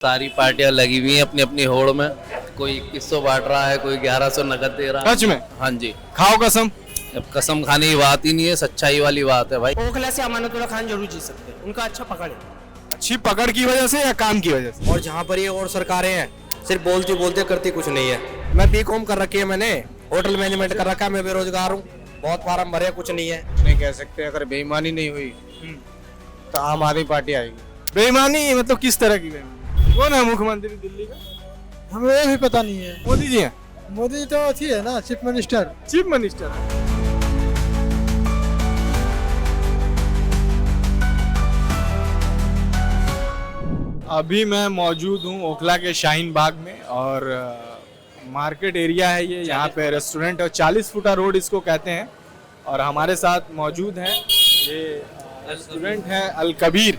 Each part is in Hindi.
सारी पार्टियां लगी हुई हैं अपनी अपनी होड़ में। कोई 2100 बांट रहा है, कोई 1100 नकद दे रहा है। सच में? हाँ जी। खाओ कसम। अब कसम खाने की बात ही नहीं है, सच्चाई वाली बात है भाई। ओखला से अमानतुल्लाह खान जरूर जीत सकते हैं, उनका अच्छा पकड़ है। अच्छी पकड़ की वजह से या काम की वजह से? और जहाँ पर ये और सरकारें हैं सिर्फ बोलती बोलते करती कुछ नहीं है। मैं बीकॉम कर रखी है, मैंने होटल मैनेजमेंट कर रखा है, मैं बेरोजगार हूँ, बहुत फार्म भरे, कुछ नहीं है। नहीं कह सकते, अगर बेईमानी नहीं हुई तो आम आदमी पार्टी आएगी। बेईमानी मतलब किस तरह की बेईमानी? कौन है मुख्यमंत्री दिल्ली का? हमें ये भी पता नहीं है। मोदी जी हैं। मोदी तो अच्छी है ना, चीफ मिनिस्टर। Chief minister. अभी मैं मौजूद हूँ ओखला के शाहीन बाग में और मार्केट एरिया है ये। यहाँ पे रेस्टोरेंट और 40 फुटा रोड इसको कहते हैं। और हमारे साथ मौजूद हैं ये रेस्टोरेंट है अल कबीर,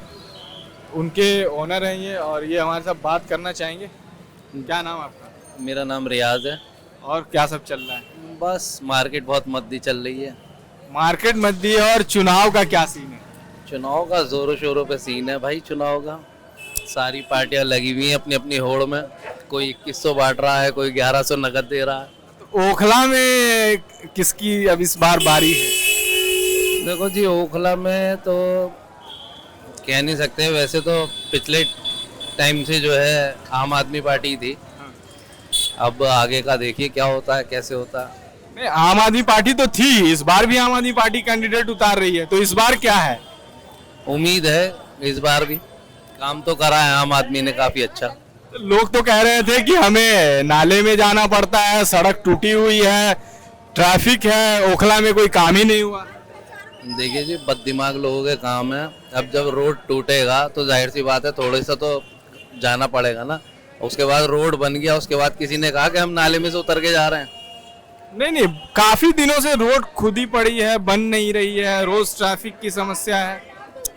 उनके ओनर हैं ये, और ये हमारे साथ बात करना चाहेंगे। क्या नाम आपका? मेरा नाम रियाज है। और क्या सब चल रहा है? बस मार्केट बहुत मद्दी चल रही है। मार्केट मद्दी है। और चुनाव का क्या सीन है? चुनाव का जोरों शोरों पे सीन है भाई। चुनाव का सारी पार्टियां लगी हुई हैं अपनी अपनी होड़ में। कोई 2100 बांट रहा है, कोई 1100 नकद दे रहा है। तो ओखला में किसकी अब इस बार बारी है? देखो जी, ओखला में तो कह नहीं सकते। वैसे तो पिछले टाइम से जो है आम आदमी पार्टी थी। अब आगे का देखिए क्या होता है, कैसे होता है। नहीं, आम आदमी पार्टी तो थी, इस बार भी आम आदमी पार्टी कैंडिडेट उतार रही है, तो इस बार क्या है? उम्मीद है इस बार भी काम तो करा है आम आदमी ने काफी अच्छा। तो लोग तो कह रहे थे कि हमें नाले में जाना पड़ता है, सड़क टूटी हुई है, ट्रैफिक है, ओखला में कोई काम ही नहीं हुआ। देखिए जी, बददिमाग लोगों के काम है। अब जब रोड टूटेगा तो जाहिर सी बात है थोड़ा सा तो जाना पड़ेगा ना। उसके बाद रोड बन गया, उसके बाद किसी ने कहा कि हम नाले में से उतर के जा रहे हैं। नहीं, काफी दिनों से रोड खुदी पड़ी है, बन नहीं रही है, रोज ट्रैफिक की समस्या है।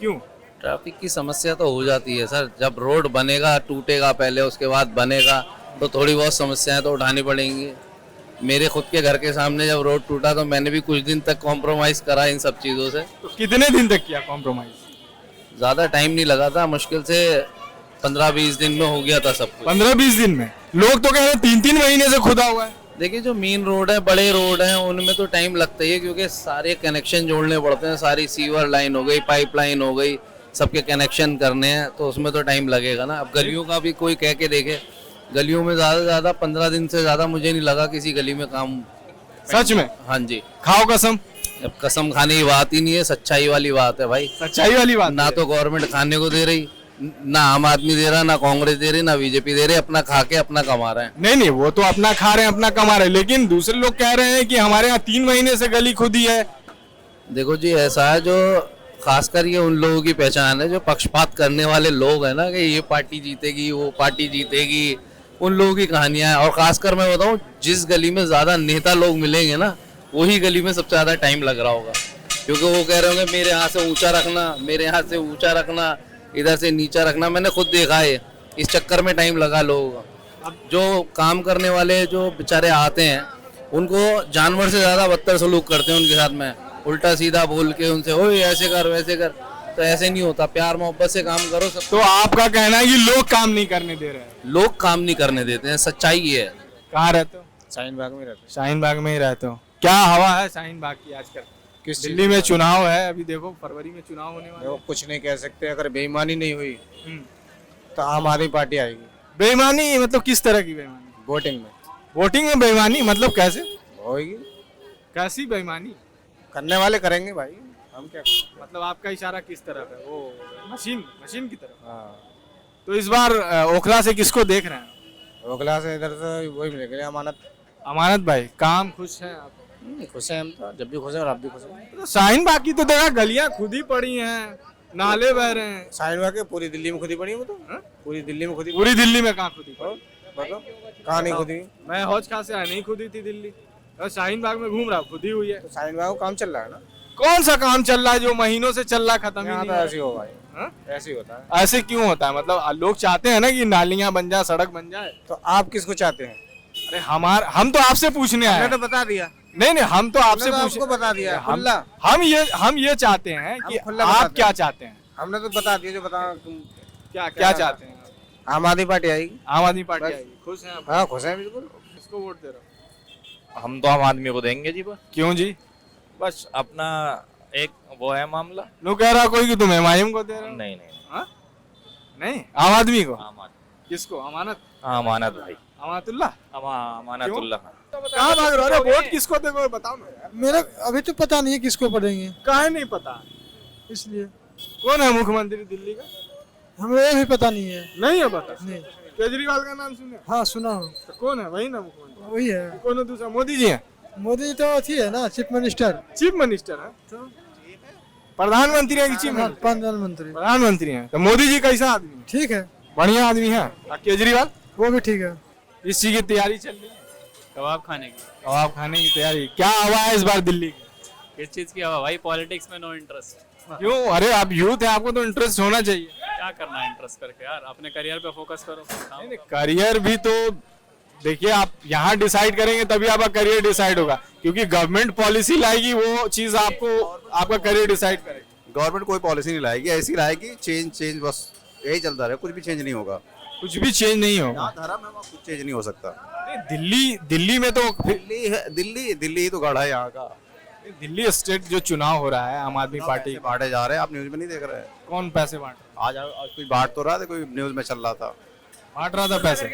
क्यों? ट्रैफिक की समस्या तो हो जाती है सर। जब रोड बनेगा, टूटेगा पहले, उसके बाद बनेगा, तो थोड़ी बहुत समस्याएं तो उठानी पड़ेंगी। मेरे खुद के घर के सामने जब रोड टूटा तो मैंने भी कुछ दिन तक कॉम्प्रोमाइज करा इन सब चीज़ों से। तो कितने दिन तक किया कॉम्प्रोमाइज? ज़्यादा टाइम नहीं लगा था, मुश्किल से 15-20 दिन में हो गया था सब कुछ। 15-20 दिन में? लोग तो कह रहे हैं 3-3 महीने से खुदा हुआ है। देखिए, जो मेन रोड है, बड़े रोड हैं, उनमें तो टाइम लगता ही है, क्योंकि सारे कनेक्शन जोड़ने पड़ते हैं। सारी सीवर लाइन हो गई, पाइप लाइन हो गई, सबके कनेक्शन करने हैं, तो उसमें तो टाइम लगेगा ना। अब गलियों का भी कोई कह के देखे, गलियों में ज़्यादा से ज़्यादा 15 दिन से ज़्यादा मुझे नहीं लगा किसी गली में काम। सच में? हाँ जी। खाओ कसम। अब कसम खाने की बात ही नहीं है, सच्चाई वाली बात है भाई। सच्चाई वाली बात। ना तो गवर्नमेंट खाने को दे रही, ना आम आदमी दे रहा, ना कांग्रेस दे रही, ना बीजेपी दे रही। अपना खा के अपना कमा रहे हैं। नहीं, वो तो अपना खा रहे हैं, अपना कमा रहे हैं, लेकिन दूसरे लोग कह रहे हैं कि हमारे यहाँ 3 महीने से गली खुदी है। देखो जी, ऐसा है, जो खासकर ये उन लोगों की पहचान है जो पक्षपात करने वाले लोग हैं ना, कि ये पार्टी जीतेगी, वो पार्टी जीतेगी, उन लोगों की कहानियां हैं। और खासकर मैं बताऊं, जिस गली में ज्यादा नेता लोग मिलेंगे ना, वही गली में सबसे ज्यादा टाइम लग रहा होगा, क्योंकि वो कह रहे होंगे मेरे यहाँ से ऊंचा रखना, मेरे यहाँ से ऊंचा रखना, इधर से नीचा रखना। मैंने खुद देखा है, इस चक्कर में टाइम लगा लोगों का। अब जो काम करने वाले जो बेचारे आते हैं, उनको जानवर से ज्यादा बदतर सलूक करते हैं उनके साथ में, उल्टा सीधा बोल के उनसे, ओए ऐसे कर वैसे कर। तो ऐसे नहीं होता, प्यार मोहब्बत से काम करो सब। तो आपका कहना है कि लोग काम नहीं करने दे रहे हैं? लोग काम नहीं करने देते हैं, सच्चाई ये है। कहाँ रहते हो? शाहीन बाग में रहते। शाहीन बाग में ही रहते हो। क्या हवा है शाहीन बाग की आजकल? किस दिल्ली में चुनाव है, अभी देखो फरवरी में चुनाव होने वाला है। कुछ नहीं कह सकते, अगर बेईमानी नहीं हुई तो आम आदमी पार्टी आएगी। बेईमानी मतलब किस तरह की बेईमानी? वोटिंग में। वोटिंग में बेईमानी मतलब कैसे? होगी, कैसी बेईमानी? करने वाले करेंगे भाई, हम क्या। मतलब आपका इशारा किस तरफ है? वो मशीन की तरफ। हाँ, तो इस बार ओखला से किसको देख रहे हैं? ओखला से इधर से वही मिलेगा, अमानत। अमानत भाई, काम खुश हैं आप? खुश हैं हम तो, जब भी खुश हैं और आप भी खुश हैं। तो शाहीन बाग की तो देखा गलियां खुदी पड़ी हैं, नाले बह रहे हैं। शाहीन बाग के पूरी दिल्ली में खुदी पड़ी है वो तो। पूरी दिल्ली में खुदी। पूरी दिल्ली में कहाँ खुदी पड़ी? बताओ कहाँ नहीं खुदी? मैं हौज खां से नहीं खुदी थी दिल्ली, और शाहीन बाग में घूम रहा, खुदी हुई है। तो शाहीन बाग का काम चल रहा है ना। कौन सा काम चल रहा है जो महीनों से चल रहा, खत्म ही यहाँ नहीं तो हो ऐसे ही हो भाई, हाँ? ऐसे ही होता है। ऐसे क्यों होता है? मतलब लोग चाहते हैं ना कि नालियां बन जाए, सड़क बन जाए। तो आप किसको चाहते हैं? अरे हम तो आपसे पूछने आए हमने हैं। तो बता दिया। नहीं, हम तो आपसे हमने तो पूछ, आपको बता दिया हम खुला। हम ये चाहते हैं कि हम खुला आप बताते क्या हैं। चाहते हैं? हमने तो बता दिया जो बता तुम क्या चाहते हैं? आम आदमी पार्टी आएगी। आम आदमी पार्टी आएगी। खुश हैं आप? हाँ खुश हैं बिल्कुल। किसको वोट दे रहे हो? हम तो आम आदमी को देंगे जी बस। क्यों जी? बस अपना एक वो है मामला। लोग कह रहा कोई कि तुम एमआईएम को दे रहे हो। नहीं नहीं हाँ? नहीं, आम आदमी को। आम आदमी। किसको? अमानत? हाँ अमानत भाई। अमानतुल्लाह? अमानतुल्लाह खान। कहाँ भाग रहे हो? वोट किसको देगा बताओ ना यार। मेरा अभी तो पता नहीं है किसको पढ़ेंगे, काहे नहीं पता? इसलिए कौन है मुख्यमंत्री दिल्ली का? हमें ये भी पता नहीं है। नहीं है पता। नहीं। केजरीवाल का नाम सुने? हाँ सुना हो। तो कौन है? वही ना मुख्यमंत्री। वही है। कौन है दूसरा? मोदी जी है। मोदी तो अच्छी है ना, चीफ मिनिस्टर। चीफ मिनिस्टर है। प्रधानमंत्री है कि चीफ मिनिस्टर? प्रधानमंत्री। प्रधानमंत्री है। तो मोदी जी कैसा आदमी है? ठीक है, बढ़िया आदमी है। और केजरीवाल? वो भी ठीक है। इस चीज की तैयारी चल रही है। कबाब खाने की। कबाब खाने की तैयारी। क्या हवा है इस बार दिल्ली की? किस चीज की हवा भाई? पॉलिटिक्स में नो इंटरेस्ट। क्यों? अरे आप यूथ है, आपको तो इंटरेस्ट होना चाहिए। क्या करना है इंटरेस्ट करके यार? अपने करियर पे फोकस करो। नहीं, करियर भी तो देखिए, आप यहाँ डिसाइड करेंगे तभी आपका करियर डिसाइड होगा, क्योंकि गवर्नमेंट पॉलिसी लाएगी वो चीज आपको आपका करियर डिसाइड करेगी। गवर्नमेंट कोई पॉलिसी नहीं लाएगी, ऐसी लाएगी चेंज बस यही चलता रहे, कुछ भी चेंज नहीं होगा। कुछ भी चेंज नहीं होगा। धर्म है वहाँ कुछ चेंज नहीं हो सकता। दिल्ली में तो दिल्ली ही तो गढ़ है यहाँ का। दिल्ली स्टेट जो चुनाव हो रहा है आम आदमी पार्टी। बांटे जा रहे हैं, आप न्यूज में नहीं देख रहे हैं? कौन पैसे बांट? आज कोई बांट तो रहा था, कोई न्यूज में चल रहा था। बांट रहा था पैसे।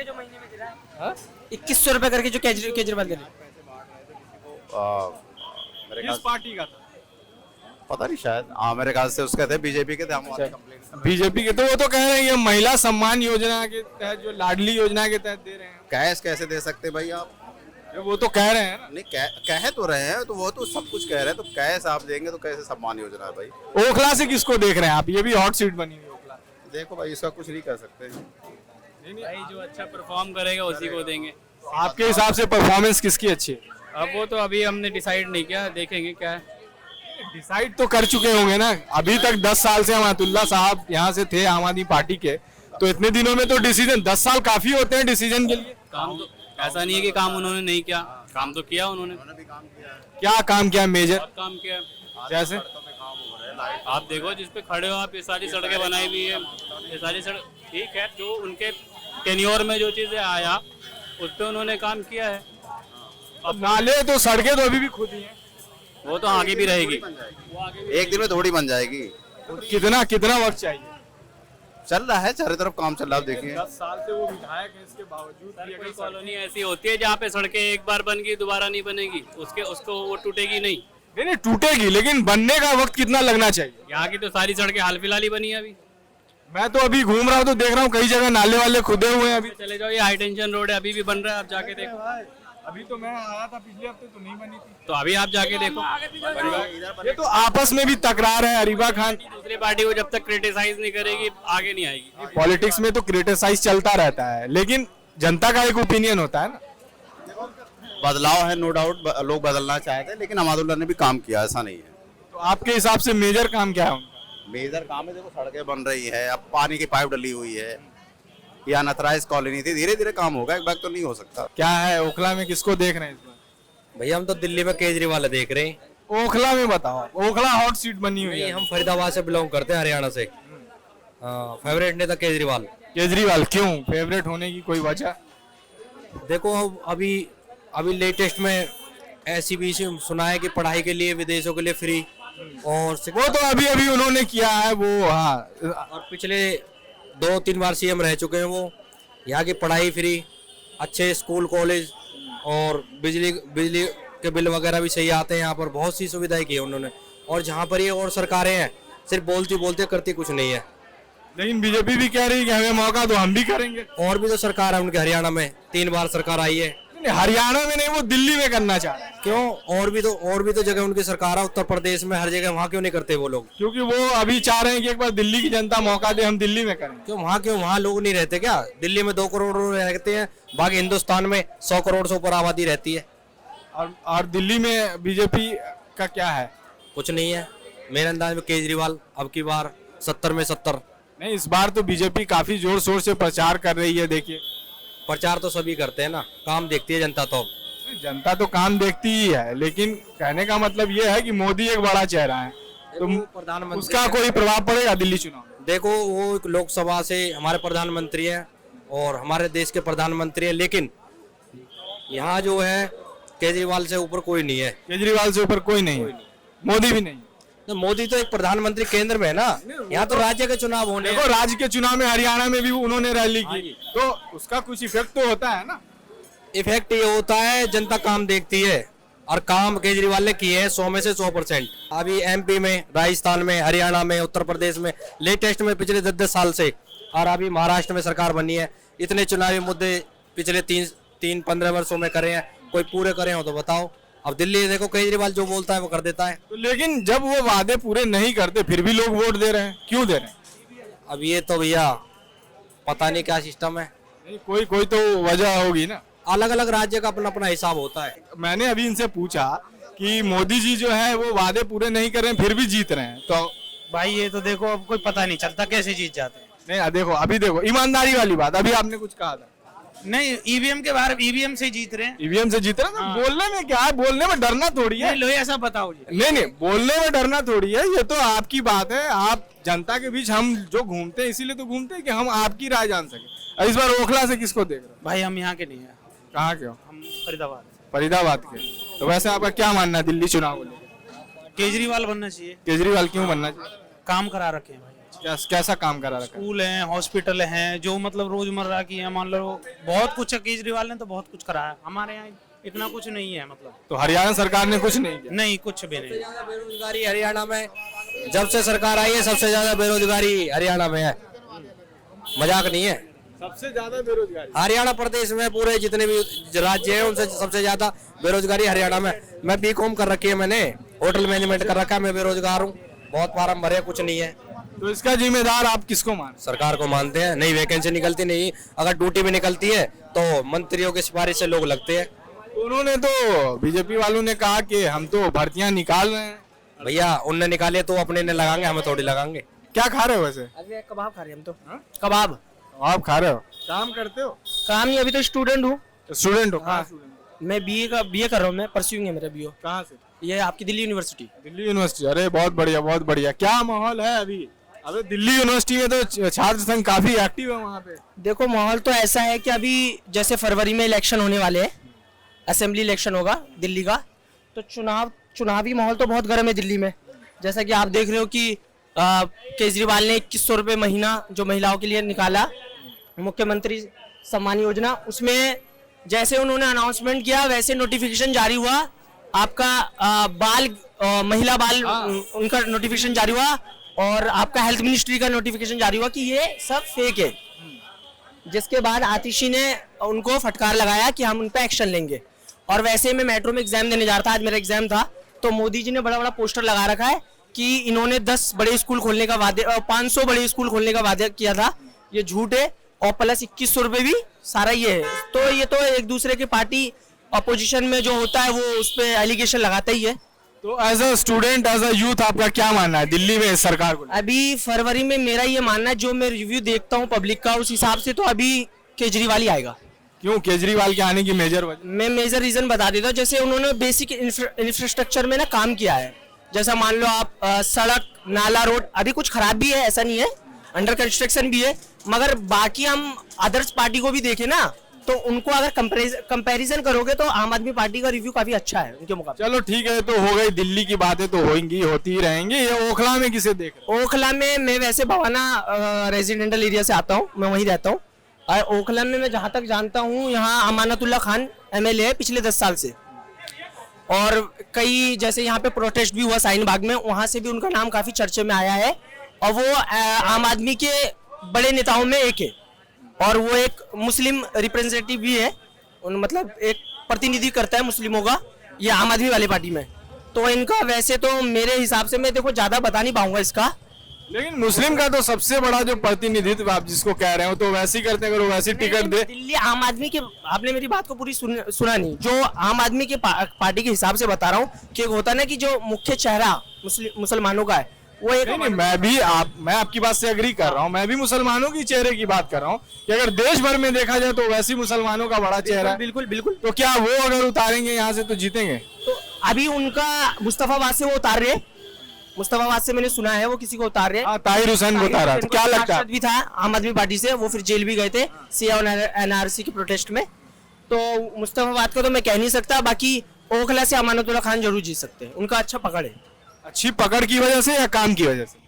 2100 रुपए करके जो केजरीवाल दे रहे हैं। मेरे किस ख्याल पार्टी का था? पता नहीं, शायद मेरे ख्याल से उसके थे, बीजेपी के थे। हम बीजेपी के। तो वो तो कह रहे हैं ये महिला सम्मान योजना के तहत, जो लाडली योजना के तहत दे रहे हैं। कैश कैसे दे सकते भाई आप? वो तो कह रहे हैं ना। नहीं कह तो रहे हैं, तो वो तो सब कुछ कह रहे हैं, तो कैश आप देंगे तो कैसे सम्मान योजना है भाई? ओखला से किसको देख रहे हैं आप? ये भी हॉट सीट बनी हुई है ओखला। देखो भाई, इसका कुछ नहीं कर सकते। भाई जो अच्छा परफॉर्म करेगा उसी को देंगे। आपके हिसाब से परफॉर्मेंस किसकी अच्छी है? अब वो तो अभी हमने डिसाइड नहीं किया, देखेंगे क्या है। डिसाइड तो कर चुके होंगे ना। अभी तक 10 साल से अमातुल्लाह साहब यहाँ से थे आम आदमी पार्टी के, तो इतने दिनों में तो डिसीजन 10 साल काफी होते हैं डिसीजन के लिए। काम तो ऐसा नहीं है कि काम उन्होंने नहीं किया, काम तो किया उन्होंने। क्या काम किया? मेजर बहुत काम किया। जैसे आप देखो जिस पे खड़े हो आप, ये सारी सड़कें बनाई हुई है, ये सारी सड़क ठीक है। जो उनके टेन्योर में जो चीजें आया उस पे उन्होंने काम किया है। अब नाले तो सड़कें तो अभी भी खुद ही हैं। वो तो आगे भी रहेगी। एक दिन में थोड़ी बन जाएगी। कितना वक्त चाहिए? चल रहा है, चारों तरफ काम चल रहा है, देखिए। 10 साल से वो विधायक है, इसके बावजूद भी कोई अगर कॉलोनी ऐसी होती है जहाँ पे सड़कें एक बार बन गई दोबारा नहीं बनेगी, उसको वो टूटेगी नहीं। नहीं टूटेगी, लेकिन बनने का वक्त कितना लगना चाहिए? यहाँ की तो सारी सड़कें हाल फिलहाल ही बनी है अभी। मैं तो अभी घूम रहा हूँ तो देख रहा हूँ कई जगह नाले वाले खुदे हुए हैं। अभी चले जाओ, ये हाई टेंशन रोड है, अभी भी बन रहा है, आप जाके देखो। अभी तो मैं आया था पिछले हफ्ते, तो नहीं बनी थी। तो अभी आप जाके देखो। ये तो आपस में भी तकरार है। अरीबा खान दूसरी पार्टी को जब तक क्रिटिसाइज नहीं करेगी आगे नहीं आएगी। पॉलिटिक्स में तो क्रिटिसाइज चलता रहता है, लेकिन जनता का एक ओपिनियन होता है ना। बदलाव है, नो डाउट, लोग बदलना चाहते हैं, लेकिन अमादुल्लाह ने भी काम किया, ऐसा नहीं है। तो आपके हिसाब से मेजर काम क्या है उनका? मेजर काम है, देखो सड़कें बन रही है, अब पानी की पाइप डली हुई है, या नथराइज कॉलोनी थी, धीरे धीरे काम होगा, एक बार तो नहीं हो सकता। क्या है ओखला में किसको देख रहे हैं इस बार? भैया हम तो दिल्ली में केजरीवाल देख रहे हैं। ओखला में बताओ। ओखला हॉट सीट बनी हुई नहीं, है। हम फरीदाबाद से बिलोंग करते हैं, हरियाणा से। फेवरेट नेता केजरीवाल। केजरीवाल क्यों फेवरेट होने की कोई वजह? देखो अभी लेटेस्ट में ऐसी भी सुना है कि पढ़ाई के लिए विदेशों के लिए फ्री, और वो तो अभी उन्होंने किया है वो। हाँ, और पिछले 2-3 बार सीएम रह चुके हैं वो। यहाँ की पढ़ाई फ्री, अच्छे स्कूल कॉलेज, और बिजली के बिल वगैरह भी सही आते हैं यहाँ पर। बहुत सी सुविधाएं की है उन्होंने। और जहाँ पर ये और सरकारें हैं सिर्फ बोलती बोलते करती कुछ नहीं है। लेकिन बीजेपी भी कह रही है कि हमें मौका दो, हम भी करेंगे। और भी तो सरकार है उनके, हरियाणा में 3 बार सरकार आई है। हरियाणा में नहीं, वो दिल्ली में करना चाह रहे हैं। क्यों? और भी तो जगह उनकी सरकार है, उत्तर प्रदेश में हर जगह। वहाँ क्यों नहीं करते वो लोग? क्योंकि वो अभी चाह रहे हैं कि एक बार दिल्ली की जनता मौका दे, हम दिल्ली में करें। क्यों वहाँ लोग नहीं रहते क्या? दिल्ली में 2 करोड़ लोग रहते हैं, बाकी हिंदुस्तान में 100 करोड़ से ऊपर आबादी रहती है। और दिल्ली में बीजेपी का क्या है? कुछ नहीं है मेरे अंदाज में। केजरीवाल अब की बार 70 में 70। नहीं, इस बार तो बीजेपी काफी जोर शोर से प्रचार कर रही है। देखिए, प्रचार तो सभी करते हैं ना, काम देखती है जनता। तो जनता तो काम देखती ही है, लेकिन कहने का मतलब ये है कि मोदी एक बड़ा चेहरा है, तो प्रधानमंत्री उसका कोई प्रभाव पड़ेगा दिल्ली चुनाव में? देखो वो लोकसभा से हमारे प्रधानमंत्री हैं, और हमारे देश के प्रधानमंत्री हैं, लेकिन यहाँ जो है केजरीवाल से ऊपर कोई नहीं है। केजरीवाल से ऊपर कोई नहीं है, मोदी भी नहीं है। तो मोदी तो एक प्रधानमंत्री केंद्र में है ना, यहाँ तो राज्य के चुनाव होने देखो राज्य के चुनाव में हरियाणा में भी उन्होंने रैली की, तो उसका कुछ इफेक्ट तो होता है ना। इफेक्ट ये होता है, जनता काम देखती है और काम केजरीवाल ने किए हैं 100 में से 100%। अभी एमपी में, राजस्थान में, हरियाणा में, उत्तर प्रदेश में लेटेस्ट में पिछले 10-10 साल से, और अभी महाराष्ट्र में सरकार बनी है। इतने चुनावी मुद्दे पिछले 3-15 वर्षों में करे हैं, कोई पूरे करे हो तो बताओ। अब दिल्ली देखो, केजरीवाल जो बोलता है वो कर देता है। तो लेकिन जब वो वादे पूरे नहीं करते फिर भी लोग वोट दे रहे हैं, क्यों दे रहे हैं? अब ये तो भैया पता नहीं क्या सिस्टम है, नहीं, कोई तो वजह होगी ना। अलग अलग राज्य का अपना अपना हिसाब होता है। मैंने अभी इनसे पूछा कि मोदी जी जो है वो वादे पूरे नहीं कर रहे हैं फिर भी जीत रहे हैं, तो भाई ये तो देखो अब कोई पता नहीं चलता कैसे जीत जाते हैं। नहीं देखो अभी देखो ईमानदारी वाली बात, अभी आपने कुछ कहा था। नहीं ईवीएम के बाहर ईवीएम से जीत रहे हैं। ईवीएम से जीत रहे हैं, बोलने में क्या है, बोलने में डरना थोड़ी है। लो ऐसा बताओ जी। नहीं बोलने में डरना थोड़ी है, ये तो आपकी बात है। आप जनता के बीच हम जो घूमते हैं इसीलिए तो घूमते हैं कि हम आपकी राय जान सके। इस बार ओखला से किसको देख रहे हो? भाई हम यहाँ के नहीं है, कहाँ के हो? हम फरीदाबाद। फरीदाबाद के। तो वैसे आपका क्या मानना है दिल्ली चुनाव को लेकर? केजरीवाल बनना चाहिए। केजरीवाल क्यों बनना चाहिए? काम करा रखे हैं भाई, कैसा काम करा रखा है? स्कूल हैं, हॉस्पिटल हैं, जो मतलब रोजमर्रा की है, मान लो बहुत कुछ है। केजरीवाल ने तो बहुत कुछ कराया, हमारे यहाँ इतना कुछ नहीं है मतलब। तो हरियाणा सरकार ने कुछ नहीं किया? नहीं, कुछ भी नहीं। ज्यादा बेरोजगारी हरियाणा में, जब से सरकार आई है सबसे ज्यादा बेरोजगारी हरियाणा में है, मजाक नहीं है। सबसे ज्यादा बेरोजगारी हरियाणा प्रदेश में पूरे जितने भी राज्य हैं उनसे सबसे ज्यादा बेरोजगारी हरियाणा में। मैं बीकॉम कर रखी है, मैंने होटल मैनेजमेंट कर रखा है, मैं बेरोजगार हूँ, बहुत फार्म भरे, कुछ नहीं है। तो इसका जिम्मेदार आप किसको मानते? सरकार को मानते हैं। नहीं वैकेंसी निकलती, नहीं अगर ड्यूटी भी निकलती है तो मंत्रियों की सिफारिश से लोग लगते हैं। तो उन्होंने तो बीजेपी वालों ने कहा कि हम तो भर्तियां निकाल रहे हैं। भैया उनने निकाले तो अपने ने लगाएंगे, हमें थोड़ी लगाएंगे। क्या खा रहे हो वैसे? अभी कबाब खा रहे हैं हम तो। कबाब आप खा रहे हो? काम करते हो? काम नहीं, अभी तो स्टूडेंट हूँ। स्टूडेंट हो? हाँ, मैं बीए कर रहा हूँ, मैं परस्यूइंग है मेरा बीओ। कहाँ से? ये आपकी दिल्ली यूनिवर्सिटी। दिल्ली यूनिवर्सिटी। अरे बहुत बढ़िया बहुत बढ़िया। क्या माहौल है अभी? अबे दिल्ली यूनिवर्सिटी में तो छात्र संघ काफी एक्टिव है वहाँ पे। देखो माहौल तो ऐसा है कि अभी जैसे फरवरी में इलेक्शन होने वाले हैं, असेंबली इलेक्शन होगा दिल्ली का, तो चुनावी माहौल तो बहुत गर्म है दिल्ली में। जैसा कि आप देख रहे हो कि केजरीवाल ने 2100 रुपये महीना जो महिलाओं के लिए निकाला, मुख्यमंत्री सम्मान योजना, उसमें जैसे उन्होंने अनाउंसमेंट किया वैसे नोटिफिकेशन जारी हुआ। आपका महिला बाल उनका नोटिफिकेशन जारी हुआ, और आपका हेल्थ मिनिस्ट्री का नोटिफिकेशन जारी हुआ कि ये सब फेक है। जिसके बाद आतिशी ने उनको फटकार लगाया कि हम उन पर एक्शन लेंगे। और वैसे मैं मेट्रो में एग्जाम देने जा रहा था, आज मेरा एग्जाम था, तो मोदी जी ने बड़ा बड़ा पोस्टर लगा रखा है कि इन्होंने 10 बड़े स्कूल खोलने का वादे, 500 बड़े स्कूल खोलने का वादा किया था, ये झूठ है। और प्लस 2100 रुपये भी सारा ये है। तो ये तो एक दूसरे की पार्टी अपोजिशन में जो होता है वो उस पर एलिगेशन लगाता ही है। तो as a student, as a youth, आपका क्या मानना है दिल्ली में सरकार को? अभी फरवरी में मेरा ये मानना है, जो मैं रिव्यू देखता हूँ पब्लिक का, उस हिसाब से तो अभी केजरीवाल ही आएगा। क्यों केजरीवाल के आने की मेजर वजह? मैं मेजर रीजन बता देता हूँ। जैसे उन्होंने बेसिक इंफ्रास्ट्रक्चर में ना काम किया है। जैसा मान लो आप सड़क, नाला, रोड अभी कुछ खराब भी है, ऐसा नहीं है, अंडर कंस्ट्रक्शन भी है, मगर बाकी हम अदर्स पार्टी को भी देखें ना, तो उनको अगर कंपैरिजन करोगे तो आम आदमी पार्टी का रिव्यू काफी अच्छा है उनके मुकाबले। चलो ठीक है, तो हो गई दिल्ली की बातें, तो होंगी, होती ही रहेंगी। ये ओखला में किसे देख रहे हो? ओखला में मैं वैसे भवाना रेजिडेंटल एरिया से आता हूँ, मैं वहीं रहता हूँ। और ओखला में मैं जहाँ तक जानता हूँ यहाँ अमानतुल्लाह खान MLA है पिछले 10 साल से। और कई जैसे यहाँ पे प्रोटेस्ट भी हुआ शाहीन बाग में, वहाँ से भी उनका नाम काफी चर्चे में आया है। और वो आम आदमी के बड़े नेताओं में एक है, और वो एक मुस्लिम रिप्रेजेंटेटिव भी है, मतलब एक प्रतिनिधि करता है मुस्लिमों का, ये आम आदमी वाली पार्टी में। तो इनका वैसे तो मेरे हिसाब से, मैं देखो ज़्यादा बता नहीं पाऊंगा इसका, लेकिन मुस्लिम का तो सबसे बड़ा जो प्रतिनिधित्व आप जिसको कह रहे हो, तो वैसे ही करते हैं, अगर वो वैसी टिकट दे। दिल्ली आम आदमी के, आपने मेरी बात को पूरी सुना नहीं, जो आम आदमी के पार्टी के हिसाब से बता रहा हूँ कि होता ना कि जो मुख्य चेहरा मुसलमानों का है वो एक। नहीं, मैं आपकी बात से एग्री कर रहा हूँ। मैं भी मुसलमानों की चेहरे की बात कर रहा हूँ कि अगर देश भर में देखा जाए तो वैसी मुसलमानों का बड़ा चेहरा है। बिल्कुल बिल्कुल। तो क्या वो अगर उतारेंगे यहाँ से तो जीतेंगे? तो अभी उनका मुस्तफाबाद से वो उतार रहे, मुस्तफाबाद से मैंने सुना है वो किसी को उतार रहे हैं। हाँ, ताहिर हुसैन को उतारा था। क्या लगता है? पार्षद भी था आम आदमी पार्टी से, वो फिर जेल भी गए थे सीए और एनआरसी के प्रोटेस्ट में। तो मुस्तफाबाद का तो मैं कह नहीं सकता, बाकी ओखला से अमानतुल्लाह खान जरूर जीत सकते हैं, उनका अच्छा पकड़ है। अच्छी पकड़ की वजह से या काम की वजह से?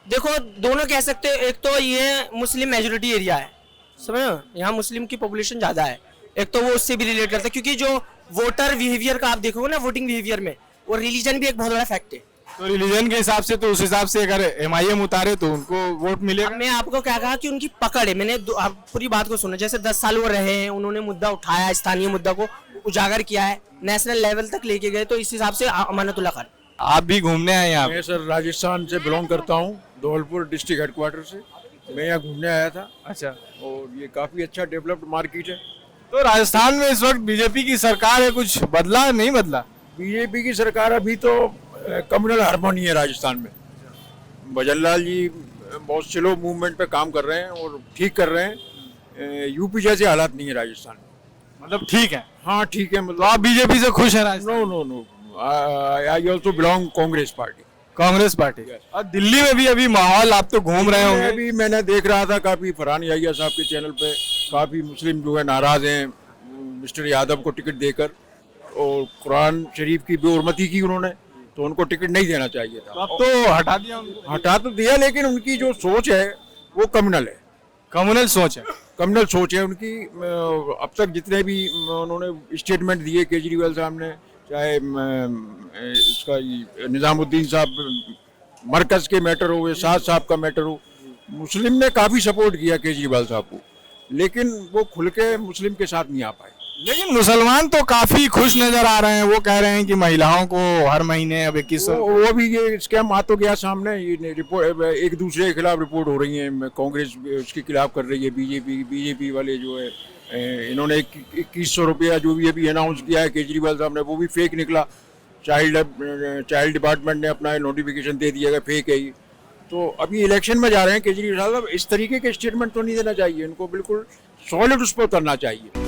देखो दोनों कह सकते हैं, एक तो ये मुस्लिम मेजोरिटी एरिया है, समझ रहे हो, यहाँ मुस्लिम की पॉपुलेशन ज्यादा है, एक तो वो उससे भी रिलेट करता है, क्योंकि जो वोटर बिहेवियर का आप देखोगे ना, वोटिंग बिहेवियर में वो रिलीजन भी एक बहुत बड़ा फैक्ट है। तो रिलीजन के हिसाब से, तो उस हिसाब से अगर एमआईएम उतारे तो उनको वोट मिलेगा। मैं आपको क्या कहा कि उनकी पकड़ है, मैंने आप पूरी बात को सुना, जैसे 10 साल वो रहे हैं, उन्होंने मुद्दा उठाया, स्थानीय मुद्दा को उजागर किया है, नेशनल लेवल तक लेके गए, तो इस हिसाब से अमानतुल्लाह खान। आप भी घूमने आए यहाँ? मैं सर राजस्थान से बिलोंग करता हूँ, धौलपुर डिस्ट्रिक्ट हेडक्वार्टर से मैं यहाँ घूमने आया था। अच्छा, और ये काफ़ी अच्छा डेवलप्ड मार्केट है। तो राजस्थान में इस वक्त बीजेपी की सरकार है, कुछ बदला नहीं बदला? बीजेपी की सरकार अभी तो कम्युनल हार्मोनी है राजस्थान में। भजन लाल जी बहुत स्लो मूवमेंट पे काम कर रहे हैं और ठीक कर रहे हैं। यूपी जैसे हालात नहीं है राजस्थान में। मतलब ठीक है? हाँ ठीक है। तो मतलब आप बीजेपी से खुश हैं Rajasthan? No no no, I also belong Congress party. Congress party. और दिल्ली में भी अभी माहौल, आप तो घूम रहे होंगे। अभी मैंने देख रहा था काफ़ी, फरहान याहिया साहब के चैनल पे काफ़ी मुस्लिम जो है नाराज़ हैं मिस्टर यादव को टिकट देकर, और कुरान शरीफ की बेहरमती की उन्होंने, तो उनको टिकट नहीं देना चाहिए था। अब तो हटा दिया उनको। हटा तो दिया, लेकिन उनकी जो सोच है वो कम्युनल है। कम्युनल सोच है। कम्युनल सोच है उनकी। अब तक जितने भी उन्होंने स्टेटमेंट दिए केजरीवाल साहब ने, चाहे इसका निज़ामुद्दीन साहब मरकज के मैटर हो, साद साहब का मैटर हो, मुस्लिम ने काफ़ी सपोर्ट किया केजरीवाल साहब को, लेकिन वो खुल के मुस्लिम के साथ नहीं आ पाए। लेकिन मुसलमान तो काफी खुश नजर आ रहे हैं, वो कह रहे हैं कि महिलाओं को हर महीने अब 2100। वो भी ये स्कैम आ तो गया सामने, ये रिपोर्ट एक दूसरे के खिलाफ रिपोर्ट हो रही है, कांग्रेस उसके खिलाफ कर रही है, बीजेपी वाले जो है इन्होंने 2100 रुपया जो भी अभी अनाउंस किया है केजरीवाल साहब ने, वो भी फेक निकला। चाइल्ड डिपार्टमेंट ने अपना नोटिफिकेशन दे दिया, फेक है ये। तो अभी इलेक्शन में जा रहे हैं केजरीवाल साहब, इस तरीके के स्टेटमेंट तो नहीं देना चाहिए इनको, बिल्कुल सॉलिड उस पर उतरना चाहिए।